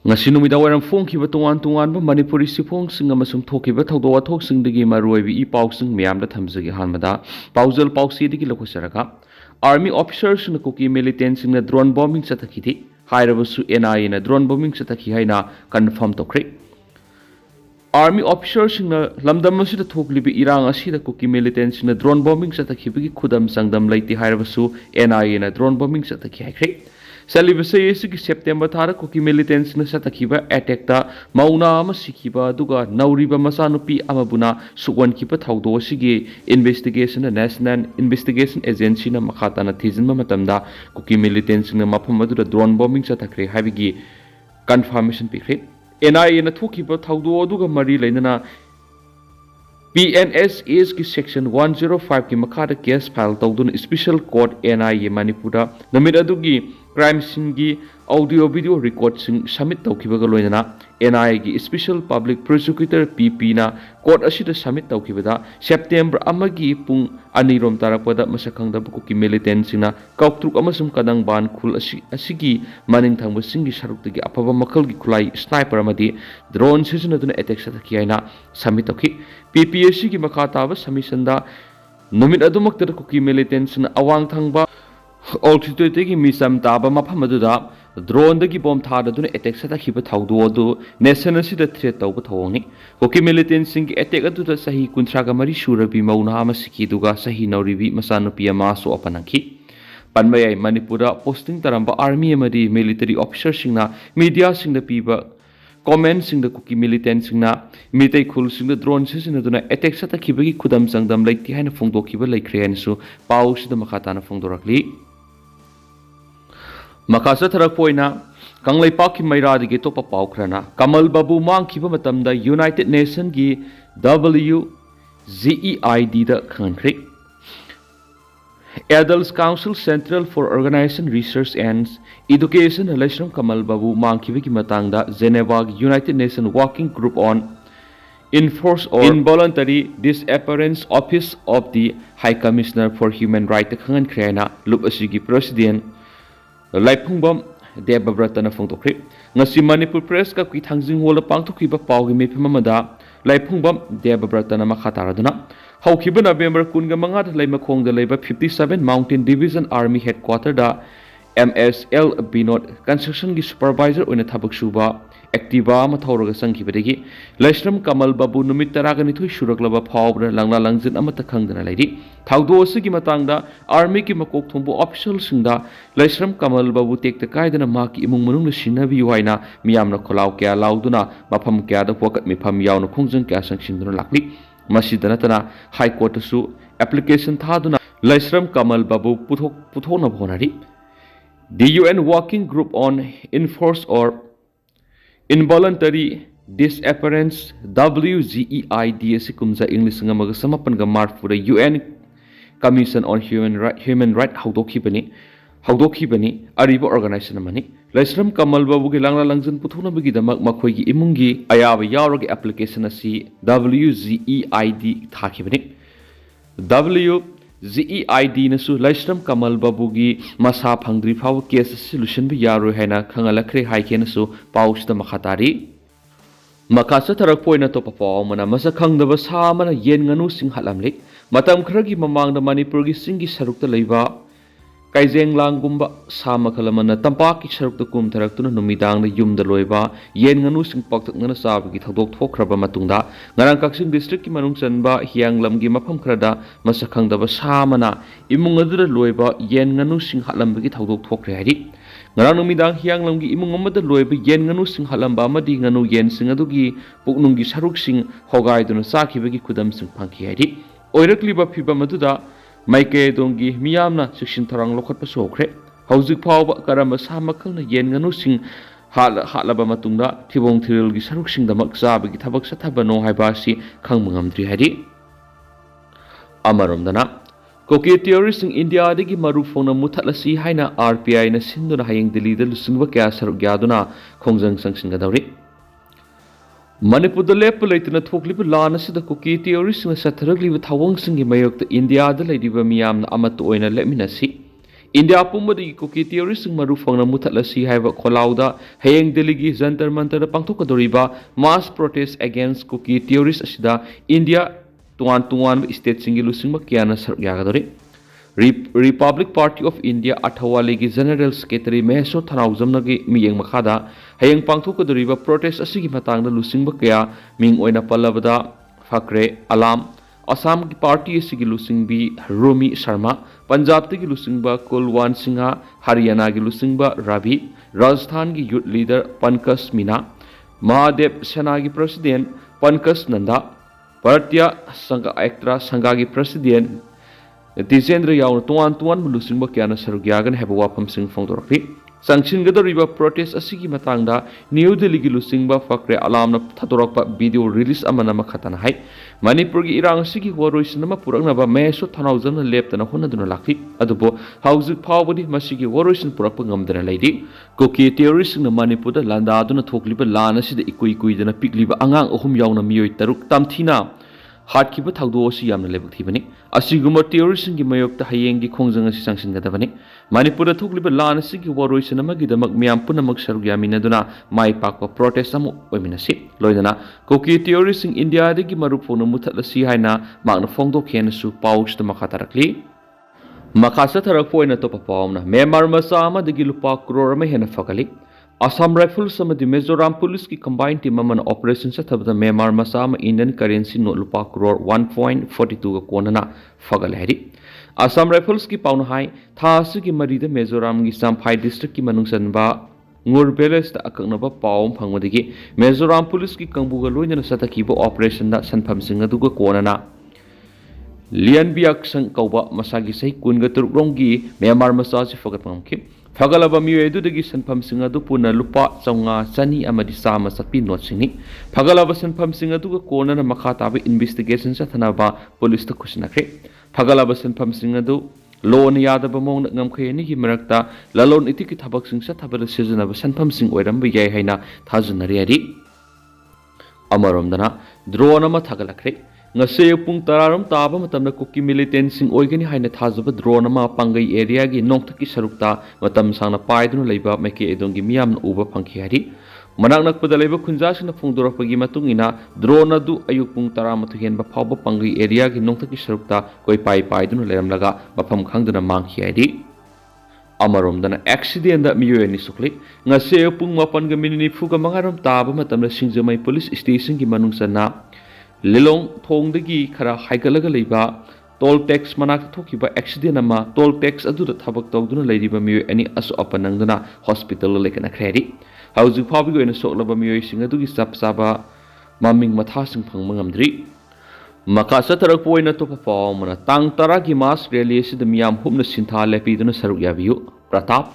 ngasi numida waram phongkhiba tongan manipuri siphongsing amasung thokhiba thawdo wathoksingdagi maruibi I pausing miyamda thamjagi hanmada paujal pausidagi lokhosaraga army officers na Kuki militants na drone bombing chatakhithi hairabasu NIA na drone bombing chatakhi haina confirm tokre army officers na lamdam asida thoklibi irang asida Kuki militants na drone bombing chatakhibagi khudam sangdam leiti hairabasu NIA na drone bombing chatakhi haikre Salibase ki September thara Kuki militants na satakiba attack ta mauna ama sikiba duga nauriba masanupi amabuna suwan kipa thawdo sige investigation na National Investigation Agency na makata na thijinma matamda Kuki militants na mafam adura drone bombing satakre habigi confirmation pikre NIA na thukiba thawdo duga mari lainana PNSS ki section 105 ki makata case file tawdun special court NIA Manipura namit adugi crime scene gi audio video record sing submit tawkibaga loinana NIA gi special public prosecutor PP na court asida submit tawkibada September amagi pung anirom tarapada masakhangda Kuki militant sina kauktruk amasum kadang ban khul asigi maning thangba singi sarukti gi apaba makal gi khulai sniper amadi drone sijinaduna attack sathaki aina submit tawki PPSC gi makata ba submission da numit adumakta Kuki militant sina awang thangba altitude ki misam taba mafam aduda drone dagi bomb thada duna attack satakhiba thawdo adu nation asida threat tawba thawni Kuki militant sing attack aduda sahi kunthraga mari surabi mauna amasiki duga sahi nauribi masanupi ama so apanakhi panmayai Manipura posting taramba army amadi military officers singna media singda piba comments singda Kuki militant singna mitai khul singda drone sisinaduna attack satakhibagi khudam sangdam leiti haina phongdokhiba laikhre ansu pausida makata na phongdorakli Makasa tharakpoina kanglai paki mairadi ge topa paukrana Kamal Babu mangkhiba matamda United Nation gi WGEID da khangkhri Adults Council Central for Organization Research and Education Halashram Kamal Babu mangkhiba gi matangda Geneva United Nation Working Group on Enforced or Involuntary Disappearance Office of the High Commissioner for Human Rights khangan khrena lup asigi president Laipungbam Debabratana Fongtokri ngasi Manipur Press ka ki thangjing hola pangthokiba pawgi mepima mada Laipungbam Debabratana makhataraduna hawkiba November 15 da laimakhong da leiba 57 Mountain Division Army Headquarter da MSL Binod Construction gi supervisor oina thabak suba Activa mathauraga sangkhibadagi Laishram Kamal Babu numit taraga nithui suraklaba phawbra langla langjin amata khangdana lairi thawdo asigi matangda army ki makok thombu official singda Laishram Kamal Babu tekta kaidana maki imung manung sinabi waina miyamna kholaw kya lauduna mafam kya da wakat mifam yawna khongjang kya sangsingduna lakli masidana tana high court su application thaduna Laishram Kamal Babu puthona bhonari the UN Working Group on Enforced or Involuntary Disappearance WGEID asikumza English ngamaga samapan ga marfura UN Commission on Human Rights hawdokhibani ariba organization amani Laishram Kamal Babu gi langla langjin puthona bagi damak makhoi gi imungi ayaba yawragi application asi WGEID thakhibani WGEID nasu Laishram Kamal Babu gi masa phangdri phaw case solution bi yaro haina khangalakre haike nasu pausda makhatari makasa tharak poina to papaw mana masa khangdaba sa mana yen nganu sing halamlik matam khragi mamangda Manipur gi singi sarukta leiba Kaijeng langgumba sama kalamana tampaki sarukta kum tharaktuna numidang na yumda loiba yen nganu sing paktakna sabagi thadok thokraba matungda ngarang kaksing district ki manung chanba hianglam gi mafam khrada masakhangdaba samana imung adura loiba yen nganu sing halambagi thadok thokre hari ngarang numidang hianglam gi imung amada loiba yen nganu sing halamba amadi nganu yen sing adugi puknung gi saruk sing hogaiduna sakhibagi kudam sing phangki hari oirakliba phiba maduda Maike dongi miyamna section tharang lokhat pa sokre hauzik phawba karama samakhangna yen nganu sing halaba matungda thibong thiril gi saruk sing damak sabagi thabak sathabano haiba si khangmangamdri hari amaromdana Kuki terrorist in India dagi maru phona muthalasi haina RPI na sinduna hayeng Delhi da lusingwa kya saruk gyaduna khongjang sangsinga dawri Manipur da lepa leitana thokliba lana sida Kuki terrorist na satharagliba thawang singi mayokta India da leidiba miyamna amatu oina leminasi India pumbadi Kuki terrorist maru fangna muthatlasi haiba kholauda hayeng deligi jantar mantar pangthokadoriba mass protest against Kuki terrorist asida India tuan state singi lusingba kiana saruk yagadori. Republic Party of India Athawaligi General Secretary Meheso Thanaujamnagi miyeng makhada hayeng pangthokadoriba protest asigi matangda lusingba kya ming oina palabada phakre alam Assam की party की लुसिंगबी रोमी शर्मा पंजाब की लुसिंगबा कुलवान सिंहा हरियाणा की लुसिंगबा रवि राजस्थान की youth leader Pankaj Meena Mahadev सेना की president Pankaj Nanda भारतीय संघ extra संघ की प्रेसिडेंट तिजेंद्र याउन तुआन लुसिंगबा क्याना सरुक यागन हैबा वाफम सिंह फोंदोरखी संगसिनगदोरिबा प्रोटेस्ट असिगी मतंगदा न्यू दिल्ली की लुसिंगबा फक्रे अलामना थतोरकपा वीडियो रिलीज अमना मखतन हाई मणिपुर की इरांग असिगी वरोइसनमा पुरकनबा मेसो थनाउजन लेप्तना होनदुना लाखि अदुबो हाउजिक फावबदि मसिगी वरोइसन पुरकप ngамदना लैदि कोकी टेररिस्ट न मणिपुर लांदादुना थोकलिबा लान असिदा इकुइ कुइदना पिकलिबा अंगांग अहुम याउना मियोइ तरुक तमथिना हाटखिबा थाउदोसी यामना लेबकथिबनि असिगुम टेररिस्ट की मयोक्ता हयेंगी खोंजंग असि संगसिनगदबनि मणिपुर थोकलिबा लान असिगी वरोइसन अमगिदमक मियाम पुनमक सरुक यामिनदुना माइ पाकपा प्रोटेस्ट अमु ओइमिनसि लोइदना कोकी टेररिस्ट इंडिया दगी मरुफोनो मुथलसी हाइना मागना फोंदोखेनसु पाउस्ट मखातरकली मखासा थरकपोइना तोपा पावमना म्यांमार मसा अमदगी लुपा करोड़ अमा हेना फगली Assam Rifles samadi Mizoram Police की combined team अमन operation सथबदा म्यांमार मसा अमा Indian currency नोट लुपा करोड़ 1.42 का कोनना फगल हैरी Assam Rifles की पाउन हाई थास की मरीद मिजोरम की साम्फाई डिस्ट्रिक्ट की मनुसनबा ngor beles ta aknaba pawm phangmadigi Mizoram Police की कंबुगा लोइना सतकीबो ऑपरेशन दा सनफम सिंह अदुगा कोनना लियन बियाक संग कौबा मसागी सही कुनगा तुरुरोंगी म्यांमार मसा से फगत पमखि फगलबा मियोदुदगी सनफम सिंह अदु पुना लुपा चौंगा चनी अमदि सामा सकपि नोट सिंगनि फगलबा सनफम सिंह अदुगा कोनना मखा ताबे इन्वेस्टिगेशन सथनाबा पुलिस त खुसनखरे फगलबा सनफम सिंह अदु loan Yadav मोंग ngamkhayani gi marakta lalon iti ki thabak sing sa thabal sejana sanpham sing oiram bi yai haina thajunari ari amarom dana drone ama thagalakre ngase pung tararam taba matamna Kuki militant sing oigani haina thajaba drone ama pangai area gi nokthaki sarukta matam sangna paidunu leiba meke edongi miyam uba phangki hari manak nakpada leiba khunjasina phungdorakpagi matungina drone adu ayuk pung taramathu henba phawba pangai area gi nokthaki sarukta koi paidunu leiramlaga mafam khangduna mangki hari amarom dana accident da miyoyani sukli ngase pung mapan ga minini fuga mangaram taba matamna singjamai police station gi manungsana Lilong thongdagi khara haigalaga leiba toll tax manak thokiba accident ama toll tax adu da thabak tawduna leiriba miyo ani asu apanangduna hospital lekana khredi hauju phabi goina soklaba miyo singa dugi sapsaba maming matha sing phangma ngamdri makasa tarak poina to pawmana tang tara gi mass rally sid miyam humna sintha lepiduna saruk yabiyu pratap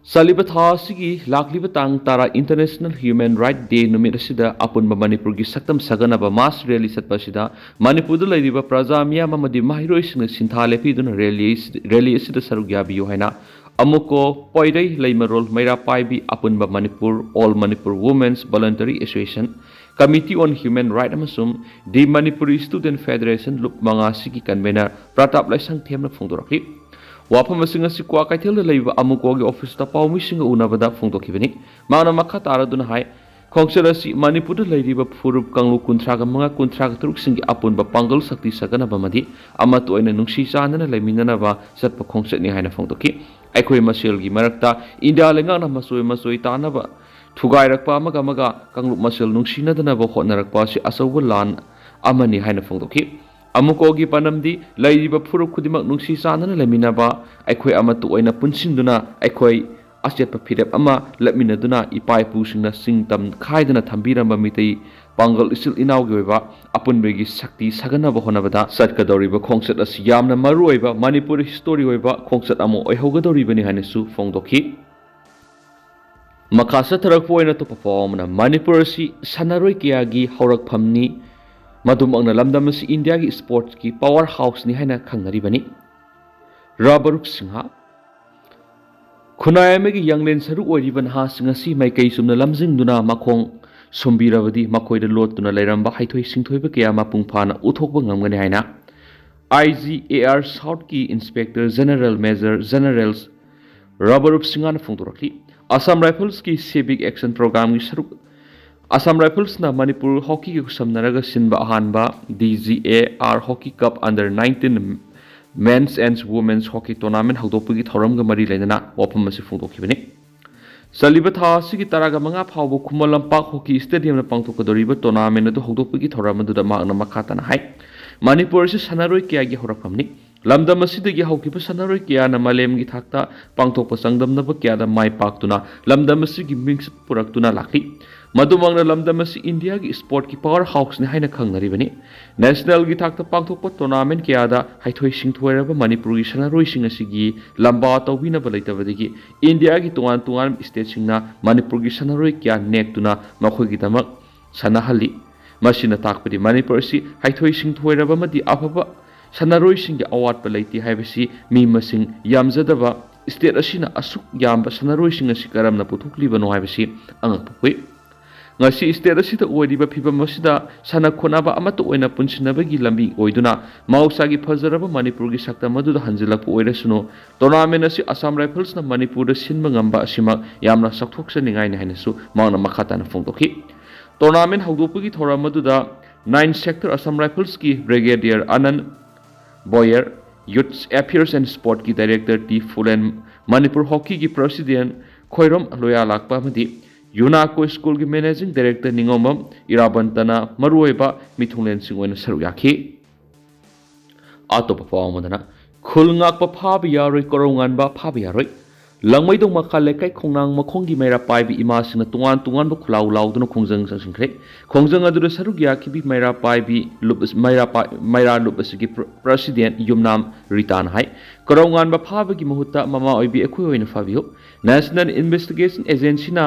Saliba Sigi Lakliba Tang Tara International Human Rights Day numit asida apun ba Manipur gi saktam saganaba mass rally satpasida Manipur da leiba prazamia mamadi mahiroising sinthale piduna rally asida sarugya biyu haina amuko poidai leimarol maira paibi apun ba Manipur All Manipur Women's Voluntary Association Committee on Human Rights amasum the Manipuri Student Federation lup manga sigi convener Pratap Laisang themna phongdorakli Wapam singa si kwa kaithel leiba amuko gi office ta pawmi singa unabada phongdokhibani mana makha taraduna hai khongsara si Manipur leiba furup kanglu kunthra ga manga kunthra ga turuk singi apun ba pangal sakti sagana ba madi amat oina nungsi chanana leiminana ba satpa khongsat ni haina phongdokhi aikhoi masel gi marakta India lenga na masoi tana ba thugai rakpa maga kanglu masel nungsi na dana ba hotnarakpa si asawul lan amani haina phongdokhi Amukogi panamdi laiba furup khudimak nungsi sanana leminaba aikhoi amatu oina punsinduna aikhoi asetpa phirep ama lepminaduna ipai pusingna singtam khaidana thambiramba mitei pangal isil inaugi oiba apunbegi sakti saganaba honabada satkadoriba khongsat as yamna maru oiba Manipur history oiba khongsat amo oihogadoribani hanesu phongdokhi makasa tharakpo oina to performna Manipur si sanaroi kiagi haurakphamni Madum ang nalamdam si India ki sports ki powerhouse ni haina khangnari bani Rabarup Singha Khunayame ki yanglen saru oiriban ha singa si mai kai sumna lamjing duna makhong sombirawadi makoi da lot tuna lairamba haithoi singthoi ba kya ma pungphana uthokba ngamgani haina IGAR South की inspector general major generals रबर सिंगान फोंदोरखली Assam Rifles की civic action programme की सरुक Assam Rifles ना Manipur hockey की समनरग सिनबा अहानबा DGAR hockey cup under 19 men's and women's hockey tournament हौदोपगी थौरम ग मरी लेना वाफम मसी फोंदोखिबने सलिबा था सिगी तरागा मंगा फावो खुमल लंपाक हॉकी स्टेडियम न पांगथोकदोरिबा टूर्नामेंट अदु हौदोपगी थौरम अदुदा मागना मखातना हाय मणिपुर से सनारोय क्यागी हौरफमनी लमदम असिदगी हौकिबा सनारोय क्याना मालेमगी थाकता पांगथोकपा संगदमनबा क्यादा माय पाक्तुना लमदम असिगी मिंग्स पुरक्तुना लाखली मधुमंगना लमदम असी इंडिया की स्पोर्ट की पावर हाउस ने हाइना खंगनरिबनी नेशनल की थाकता पांगथोकपा टूर्नामेंट क्यादा हाइथोय सिंथोयरबा मणिपुर की सनारोय सिंग असिगी लंबा तौबिनबा लेतबदगी इंडिया की तोंगान तोंगान स्टेट सिंगना मणिपुर की सनारोय क्या नेक्तुना मखोयगिदमक सनाहली मसिना ताकपदि मणिपुर असी हाइथोय सिंथोयरबा मदि अफबा सनारोय सिंग की अवाटपा लेति हाइबसी मी मसिंग यामजदबा स्टेट असिना असुक यामबा सनारोय सिंग असि करमना पुथुकलिबनो हाइबसी अंगपकुइ ngasi state asida oiriba phibam asida sana khonaba amato oina punsinabagi lambi oiduna mausagi phajaraba manipur gi sakta maduda hanjilak oirasuno tournament asi assam rifles na manipur da sinba ngamba asima yamna sakthoksa ningai ni hainasu mauna makhata na phongdokhi tournament haudopugi thora maduda 9 sector assam rifles ki brigadier anand boyer youth affairs and sport ki director T Fulen manipur hockey ki president khoirom loya lakpa madi यूनाको school की managing director Ningombam इराबंतना मरुएबा मिथुंगलेन सिंगोन सरुक याखी आतो पावमदना खुलंगाक फाब यारोय करोंगानबा फाब यारोय लंगमैदों मखा लेकाय खोंनांग मखोंगी मैरा पाइबी इमासिना तुंगान तुंगान बो खुलाउ लाउदनो खोंजंग संसिंख्रे खोंजंग अदुर सरुक याखिबी मैरा पाइबी लुप मैरा लुप असगी प्रेसिडेंट युमनाम रितान हाय करोंगान बा फाबगी मुहुत्ता ममा ओइबी एखुय ओइन फाबियो नेशनल इन्वेस्टिगेशन एजेंसी ना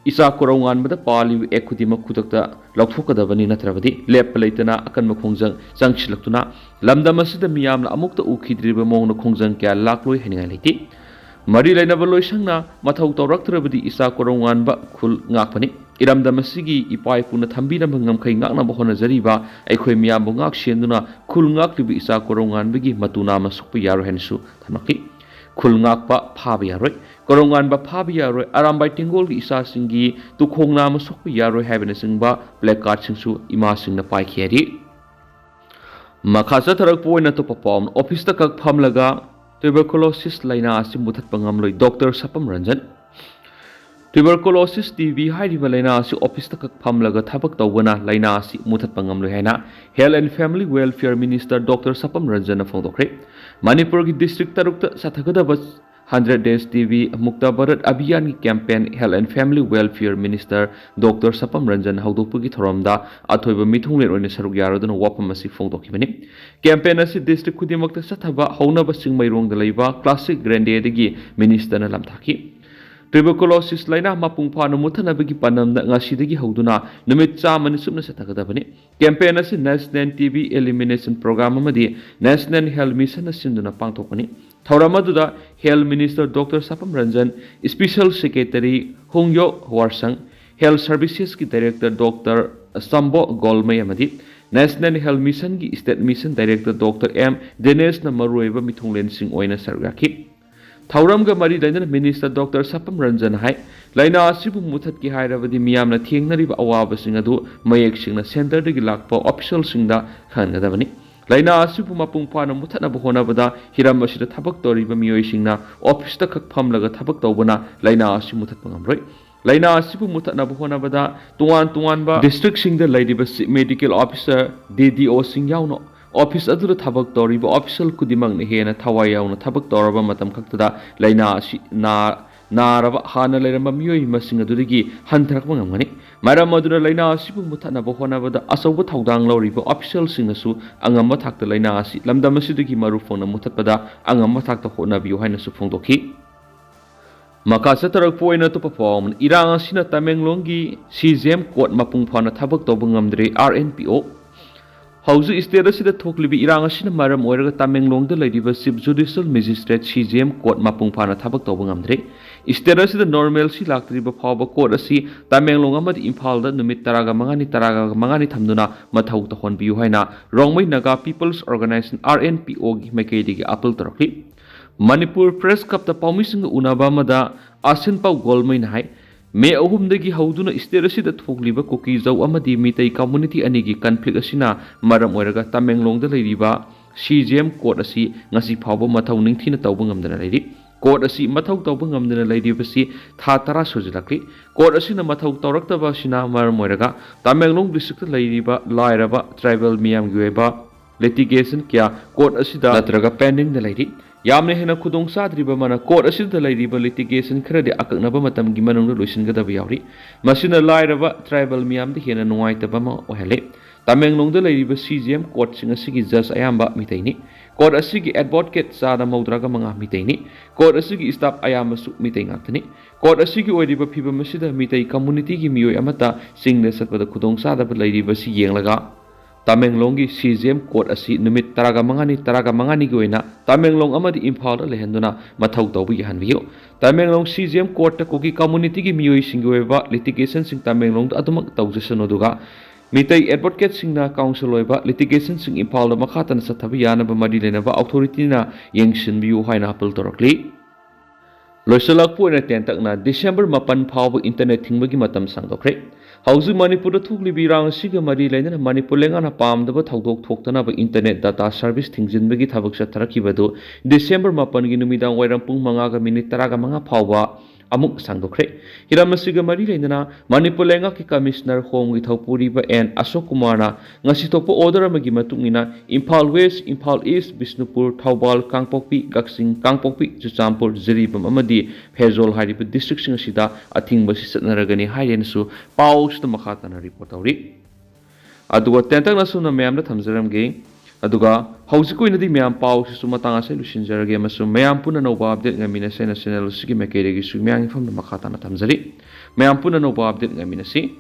इसा कोरौंगान मद पाली एखुदी मखुदक्ता लौथोकदबनी नत्रबदी लेप लेतना अकन मखोंजंग चंगसिलक्तुना लमदम असिदा मियामना अमुक्ता उखिद्रिबा मौन खोंजंग क्या लाक्लोय हेनिंगा लेति मरी लेनबा लोइसंगना मथौ तौरक्तरबदी इसा कोरौंगान बा खुल ngakpani इरामदम असिगी इपाय पुना थंबिनब ngamkhai ngakna बहना जरिबा एखोय मियामबो ngak सेन्दुना खुल ngaklibi इसा कोरौंगान बगी मतुना मसुकप यारो हेनसु थमकी खुल ngakpa फाब यारोय कोरौंगान बा फाब यारोय अरामबाय टिंगोल की इसा सिंगी तुखोंगना मसुकप यारोय हाइबने सिंगबा प्लेकार्ड सिंगसु इमा सिंगना पाइखेरी मखासा थरक पोइना तो पपम ऑफिस तक फमलगा ट्यूबरकुलोसिस लाइना आसि मुथत पंगमलोय doctor Sapam Ranjan tuberculosis TB हाइरिबा लाइना आसि ऑफिस तक फमलगा थबक तौबना लाइना आसि मुथत पंगमलोय हैना health and family welfare minister doctor Sapam Ranjan फोंदोखरे मणिपुर की डिस्ट्रिक्ट तरुक सथगदब 100 days TV मुक्ता भारत अभियान की campaign health and family welfare minister doctor Sapam Ranjan हौदोपुगी थोरमदा अथोइबा मिथुंगलेर ओइने सरुक यारोदना वापम असि फोंदोखिबनि कैंपेन असि डिस्ट्रिक्ट खुदिमक्ता सथबा हौनबा सिंगमैरोंगदा लैबा क्लासिक ग्रैंडेदगी मिनिस्टरना लमथाखि ट्यूबरकुलोसिस लाइना मपुंग फानो मुथनबगी पनमदा ngasiदगी हौदुना नुमित चामनि सुमना सथगदबनि कैंपेन असि नेशनल टीबी एलिमिनेशन प्रोग्राम अमदि नेशनल हेल्थ मिशन सिंदुना पांगथोकनि थौरमदुदा health minister doctor Sapam Ranjan special secretary होंगयो वारसंग हेल्थ सर्विसेज की डायरेक्टर डॉक्टर संबो गोलमय अमदि नेशनल हेल्थ मिशन की state mission director doctor M Dinesh न मरुएबा मिथुंगलेन सिंग ओइना सरगाखि थौरम ग मरी लैना मिनिस्टर डॉक्टर सपम रंजन हाय लाइना आसिबु मुथत की हायरबदि मियामना थेंगनरिबा अवाब सिंग अदु मयेक सिंगना सेंटर दगी लाकपा ऑफिशियल सिंगदा खनगदबनि लाइना आसिबु मपुंग फानो मुथनब होनबदा हिरम असिदा थबक तोरिबा मियोय सिंगना ऑफिस ता खक फमलगा थबक तौबना लाइना आसि मुथत पंगमरोय लाइना आसिबु मुथनब होनबदा तुआन बा डिस्ट्रिक्ट सिंगदा लैदिबा मेडिकल ऑफिसर DDO सिंग याउनो ऑफिस अदुर थबक तौरिबा ऑफिशियल कुदिमंग ने हेना थवाय याउनो थबक तौरबा मतम खक्तदा लाइना आसि नारबा हाना लेरम मियोय मसिंग अदुदगी हंथरक मंगमगनि मरम अदुना लाइना आसिबु मुथनब होनबदा असौब थौदांग लौरिबा ऑफिशियल सिंगसु अंगम थाक्ता लाइना आसि लमदम असिदगी मरुफोंना मुथतपदा अंगम थाक्ता होनबियो हाइनसु फोंदोखि मकासा तरक पोइना तो परफॉर्म इरांग असिना तमेंगलोंगी CJM कोर्ट मपुंग फाना थबक तौब ngamdre RNPO हौजु स्टेट असिदा थोकलिबि इरांग असिना मरम ओइरगा तमेंगलोंगदा लैदिबा chief judicial magistrate CJM court मपुंग फाना थबक तौब ngamdre State asida normalcy laktriba phawba court asi Tamenglong amadi Imphal da numit taraga mangani thamduna mathau tahonbiu haina Rongmai Naga People's Organization RNPO gi maikei gi appeal tarakli Manipur Press Cup da paumising unaba mada asin pau golmai nai Me ahumdagi hauduna state asida thogliba Kuki zau amadi mitai community anigi conflict asina maram oiraga Tamenglong da leiriba CGM court asi ngasi phawba mathau ningthina tawba ngamdana leiri Court asi mathau tawba ngamdana leiribasi tha tara sojilakli court asina mathau tawraktaba asina maram oiraga Tamenglong district leiriba lairaba tribal miyam gi oiba litigation kya court asida natraga pending da leiri Yamne hena khudong sadriba mana court asida leiriba litigation khrade akaknaba matam gi manung loisingada yauri masina lairaba tribal miyam de hena nuaitaba ma ohele Tamenglong da leiriba CGM court singa sigi judge ayamba mitaini court asigi advocate sada maudraga manga mitaini court asigi staff ayamba su mitai ngaktani court asigi oiriba phiba masida mitai community gi miyoi amata singna satpada khudong sada ba leiriba si yenglaga Tamenglong gi CGM court asi numit taraga mangani gi oina Tamenglong amadi Imphal da lehenduna mathau tawbi hanbiyo Tamenglong CGM court ta Kuki community gi miyoi singi oiba litigation sing Tamenglong da adumak tawjasano duga Mitai advocate singna council oiba litigation sing Imphal da makhatan sathabi yana ba madi lenaba authority na yengshin biu haina appeal torakli Loisalak po na tentakna December 8 phawba internet thingbagi matam sangdokre Hauzu Manipur thukli birang siga mari lainana Manipur lengana pamdaba thaudok thoktana ba internet data service thingjinbagi thabak satharakibadu December 8 gi numidang wairam pung 5 ga minute 9 phawba amuk sangdokre hiramasiga mari lainana Manipur lenga ki commissioner home gi thopuri ba and Ashok Kumar na ngasi topo order amagi matungina Imphal West Imphal East Bisnupur Thaubal Kangpokpi Gaksing Kangpokpi Chuchampur Jiribam amadi Phezol hariba district sing asida athingba si satnaragani hairensu paus ta makhatana report awri aduga tentang na suna mayam da thamjaram ge aduga hausiko inadi mayam paus su matanga se lusinjarage masu mayam puna nova update ngamina se national sigi mekere gi su mayang pham da makhatana thamjari mayam puna nova update ngamina si